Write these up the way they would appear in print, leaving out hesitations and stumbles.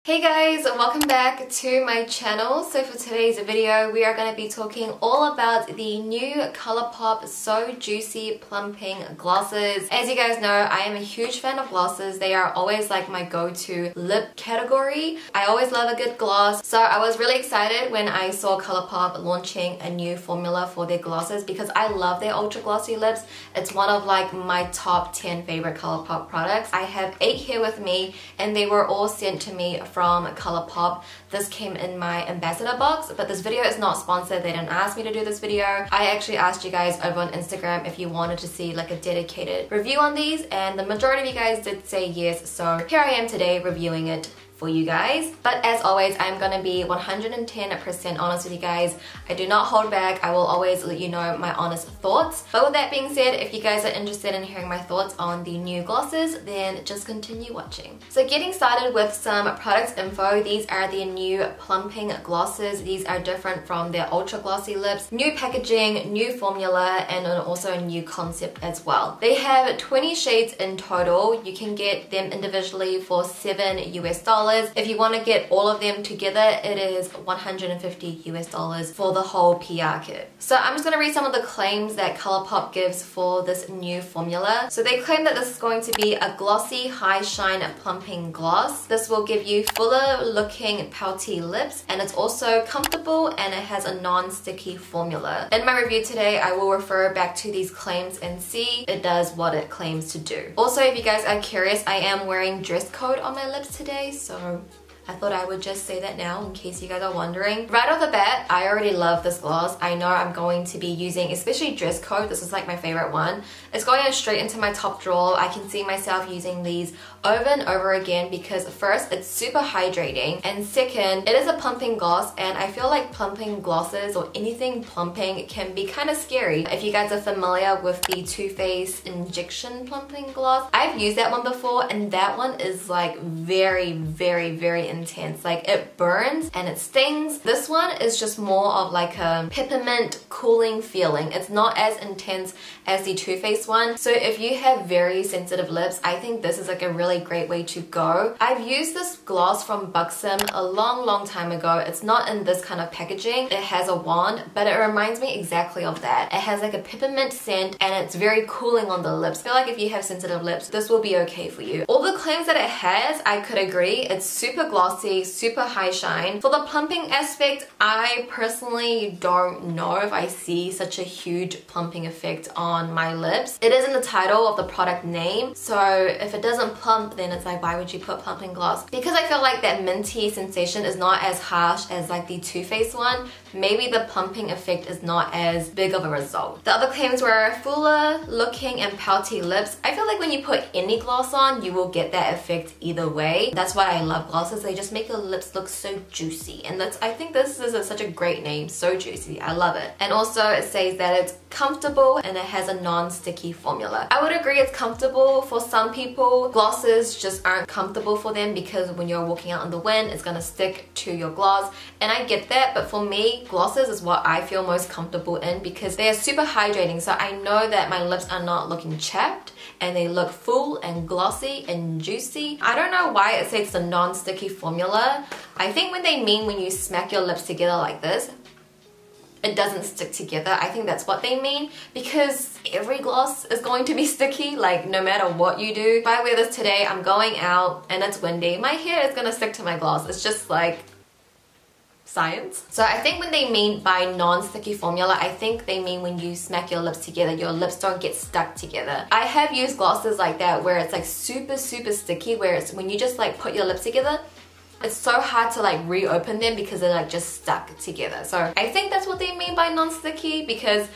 Hey guys, welcome back to my channel. So for today's video, we are going to be talking all about the new ColourPop So Juicy Plumping glosses. As you guys know, I am a huge fan of glosses. They are always like my go-to lip category. I always love a good gloss. So I was really excited when I saw ColourPop launching a new formula for their glosses because I love their ultra glossy lips. It's one of like my top 10 favorite ColourPop products. I have 8 here with me and they were all sent to me from ColourPop. This came in my ambassador box, but this video is not sponsored. They didn't ask me to do this video. I actually asked you guys over on Instagram if you wanted to see like a dedicated review on these, and the majority of you guys did say yes, so here I am today reviewing it for you guys. But as always, I'm gonna be 110% honest with you guys. I do not hold back. I will always let you know my honest thoughts. But with that being said, if you guys are interested in hearing my thoughts on the new glosses, then just continue watching. So getting started with some product info, these are the new plumping glosses. These are different from their ultra glossy lips. New packaging, new formula, and also a new concept as well. They have 20 shades in total. You can get them individually for $7 US. If you want to get all of them together, it is $150 US for the whole PR kit. So I'm just going to read some of the claims that ColourPop gives for this new formula. So they claim that this is going to be a glossy, high shine plumping gloss. This will give you fuller looking pouty lips, and it's also comfortable and it has a non-sticky formula. In my review today, I will refer back to these claims and see it does what it claims to do. Also, if you guys are curious, I am wearing dress code on my lips today, so I thought I would just say that now in case you guys are wondering. Right off the bat, I already love this gloss. I know I'm going to be using, especially dress code, this is like my favorite one. It's going straight into my top drawer. I can see myself using these over and over again because first, it's super hydrating, and second, it is a plumping gloss, and I feel like plumping glosses or anything plumping can be kind of scary. If you guys are familiar with the Too Faced injection plumping gloss, I've used that one before, and that one is like very intense. Like it burns and it stings. This one is just more of like a peppermint cooling feeling. It's not as intense as the Too Faced one. So if you have very sensitive lips, I think this is like a really great way to go. I've used this gloss from Buxom a long time ago. It's not in this kind of packaging. It has a wand, but it reminds me exactly of that. It has like a peppermint scent and it's very cooling on the lips. I feel like if you have sensitive lips, this will be okay for you. All the claims that it has, I could agree. It's super glossy, super high shine. For the plumping aspect, I personally don't know if I see such a huge plumping effect on my lips. It is in the title of the product name, so if it doesn't plump, then it's like, why would you put plumping gloss? Because I feel like that minty sensation is not as harsh as like the Too Faced one. Maybe the plumping effect is not as big of a result. The other claims were fuller looking and pouty lips. I feel like when you put any gloss on, you will get that effect either way. That's why I love glosses. They just make your lips look so juicy, and I think this is such a great name, So Juicy. I love it. And also it says that it's comfortable and it has a non-sticky formula. I would agree it's comfortable for some people. Glosses just aren't comfortable for them because when you're walking out in the wind, it's gonna stick to your gloss, and I get that, but for me, glosses is what I feel most comfortable in because they are super hydrating, so I know that my lips are not looking chapped and they look full and glossy and juicy. I don't know why it says it's a non-sticky formula. I think when they mean when you smack your lips together like this, it doesn't stick together. I think that's what they mean because every gloss is going to be sticky, like no matter what you do. If I wear this today, I'm going out and it's windy, my hair is gonna stick to my gloss. It's just like science. So I think when they mean by non-sticky formula, I think they mean when you smack your lips together, your lips don't get stuck together. I have used glosses like that where it's like super sticky, where it's when you just like put your lips together, it's so hard to like reopen them because they're like just stuck together. So I think that's what they mean by non-sticky because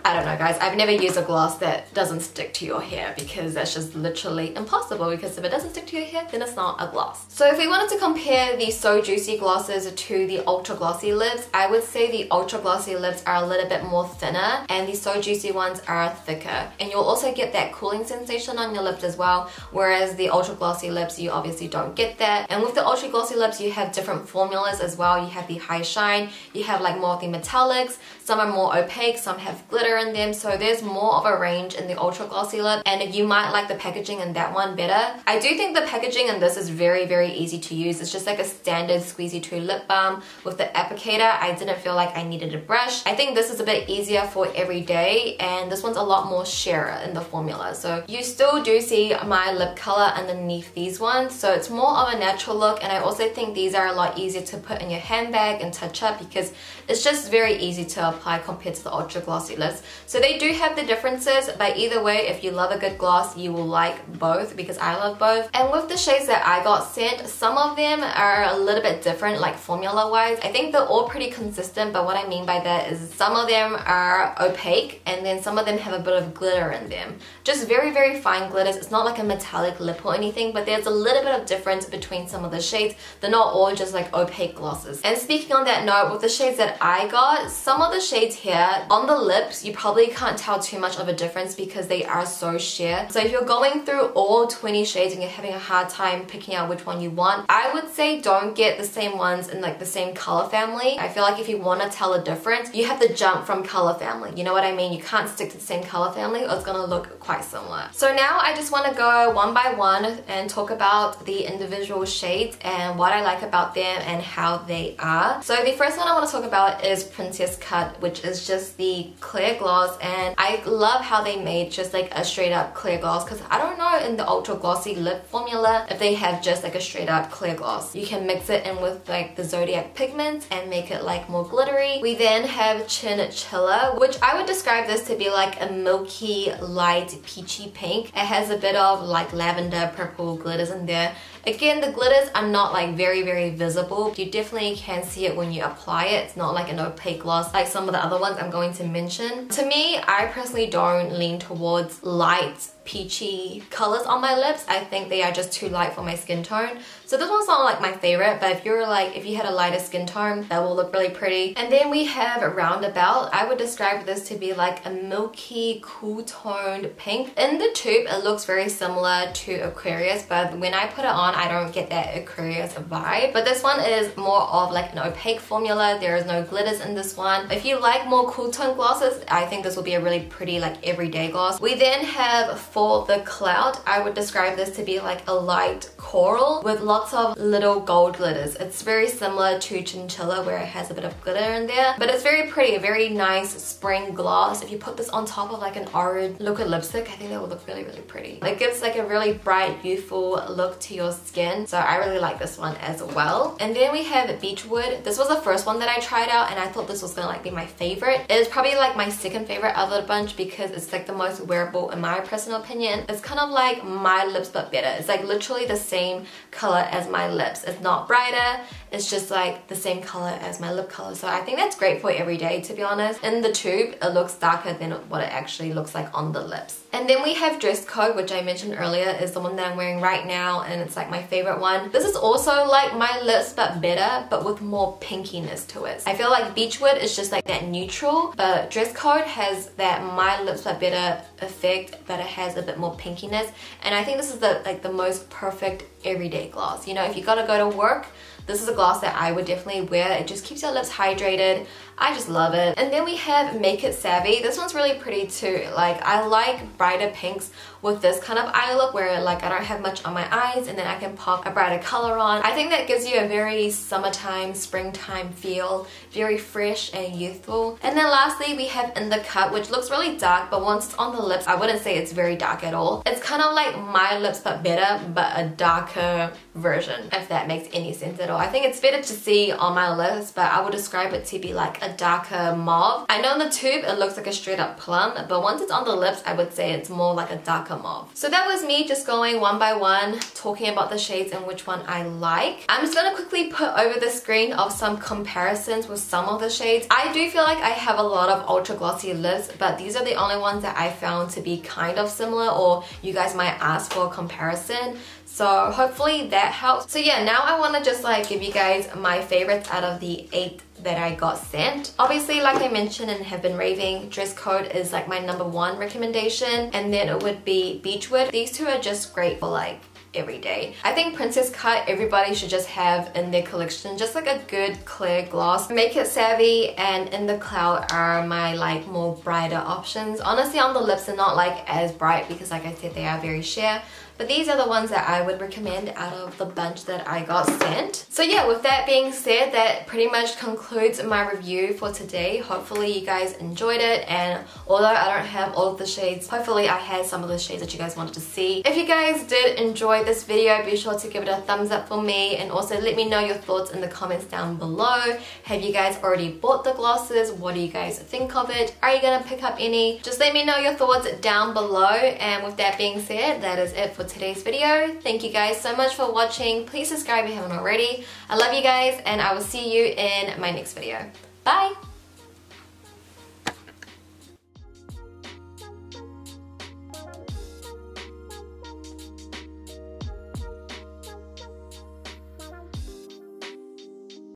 I don't know guys, I've never used a gloss that doesn't stick to your hair because that's just literally impossible, because if it doesn't stick to your hair, then it's not a gloss. So if we wanted to compare the So Juicy glosses to the ultra glossy lips, I would say the ultra glossy lips are a little bit more thinner and the So Juicy ones are thicker. And you'll also get that cooling sensation on your lips as well, whereas the ultra glossy lips, you obviously don't get that. And with the ultra glossy lips, you have different formulas as well. You have the high shine, you have like more of the metallics, some are more opaque, some have glitter, glitter in them, so there's more of a range in the ultra glossy lip, and you might like the packaging in that one better. I do think the packaging in this is very easy to use. It's just like a standard squeezy 2 lip balm with the applicator. I didn't feel like I needed a brush. I think this is a bit easier for every day, and this one's a lot more sheerer in the formula. So you still do see my lip color underneath these ones, so it's more of a natural look, and I also think these are a lot easier to put in your handbag and touch up because it's just very easy to apply compared to the ultra glossy lips. So they do have the differences, but either way, if you love a good gloss, you will like both because I love both. And with the shades that I got sent, some of them are a little bit different, like formula wise. I think they're all pretty consistent, but what I mean by that is some of them are opaque and then some of them have a bit of glitter in them. Just very fine glitters. It's not like a metallic lip or anything, but there's a little bit of difference between some of the shades. They're not all just like opaque glosses. And speaking on that note, with the shades that I got, some of the shades here on the lips, you probably can't tell too much of a difference because they are so sheer. So if you're going through all 20 shades and you're having a hard time picking out which one you want, I would say don't get the same ones in like the same color family. I feel like if you want to tell a difference, you have to jump from color family. You know what I mean? You can't stick to the same color family or it's gonna look quite similar. So now I just want to go one by one and talk about the individual shades and what I like about them and how they are. So the first one I want to talk about is Princess Cut, which is just the clear gloss, and I love how they made just like a straight up clear gloss because I don't know in the ultra glossy lip formula if they have just like a straight up clear gloss. You can mix it in with like the Zodiac pigments and make it like more glittery. We then have Chinchilla, which I would describe this to be like a milky light peachy pink. It has a bit of like lavender purple glitters in there. Again, the glitters are not like very visible. You definitely can see it when you apply it. It's not like an opaque gloss like some of the other ones I'm going to mention. To me, I personally don't lean towards light peachy colors on my lips. I think they are just too light for my skin tone. So this one's not like my favorite, but if you had a lighter skin tone, that will look really pretty. And then we have Roundabout. I would describe this to be like a milky, cool toned pink. In the tube, it looks very similar to Aquarius, but when I put it on, I don't get that Aquarius vibe. But this one is more of like an opaque formula. There is no glitters in this one. If you like more cool tone glosses, I think this will be a really pretty like everyday gloss. We then have for the clout, I would describe this to be like a light coral with lots of little gold glitters. It's very similar to Chinchilla where it has a bit of glitter in there, but it's very pretty, a very nice spring gloss. If you put this on top of like an orange liquid lipstick, I think that would look really pretty. It gives like a really bright, youthful look to your skin, so I really like this one as well. And then we have Beachwood. This was the first one that I tried out and I thought this was gonna like be my favorite. It is probably like my second favorite out of the bunch because it's like the most wearable in my personal opinion. It's kind of like my lips but better. It's like literally the same color as my lips. It's not brighter, it's just like the same color as my lip color. So I think that's great for every day, to be honest. In the tube, it looks darker than what it actually looks like on the lips. And then we have Dress Code, which I mentioned earlier is the one that I'm wearing right now, and it's like my favorite one. This is also like my lips but better, but with more pinkiness to it. I feel like Beachwood is just like that neutral, but Dress Code has that my lips but better effect, but it has a bit more pinkiness. And I think this is the most perfect everyday gloss. You know, if you gotta go to work, this is a gloss that I would definitely wear. It just keeps your lips hydrated. I just love it. And then we have Make It Savvy. This one's really pretty too. Like, I like brighter pinks with this kind of eye look where like I don't have much on my eyes and then I can pop a brighter color on. I think that gives you a very summertime, springtime feel. Very fresh and youthful. And then lastly, we have In The Cut, which looks really dark, but once it's on the lips, I wouldn't say it's very dark at all. It's kind of like my lips but better, but a darker version, if that makes any sense at all. I think it's better to see on my lips, but I would describe it to be like a darker mauve. I know in the tube it looks like a straight up plum, but once it's on the lips, I would say it's more like a darker mauve. So that was me just going one by one, talking about the shades and which one I like. I'm just gonna quickly put over the screen of some comparisons with some of the shades. I do feel like I have a lot of ultra glossy lips, but these are the only ones that I found to be kind of similar, or you guys might ask for a comparison. So hopefully that helps. So yeah, now I want to just like give you guys my favorites out of the 8 that I got sent. Obviously, like I mentioned and have been raving, Dress Code is like my #1 recommendation, and then it would be Beachwood. These two are just great for like every day. I think Princess Cut everybody should just have in their collection, just like a good clear gloss. Make It Savvy and In the Clout are my like more brighter options. Honestly, on the lips they're not like as bright because like I said they are very sheer. But these are the ones that I would recommend out of the bunch that I got sent. So yeah, with that being said, that pretty much concludes my review for today. Hopefully you guys enjoyed it, and although I don't have all of the shades, hopefully I had some of the shades that you guys wanted to see. If you guys did enjoy this video, be sure to give it a thumbs up for me, and also let me know your thoughts in the comments down below. Have you guys already bought the glosses? What do you guys think of it? Are you gonna pick up any? Just let me know your thoughts down below. And with that being said, that is it for today's video. Thank you guys so much for watching. Please subscribe if you haven't already. I love you guys, and I will see you in my next video. Bye!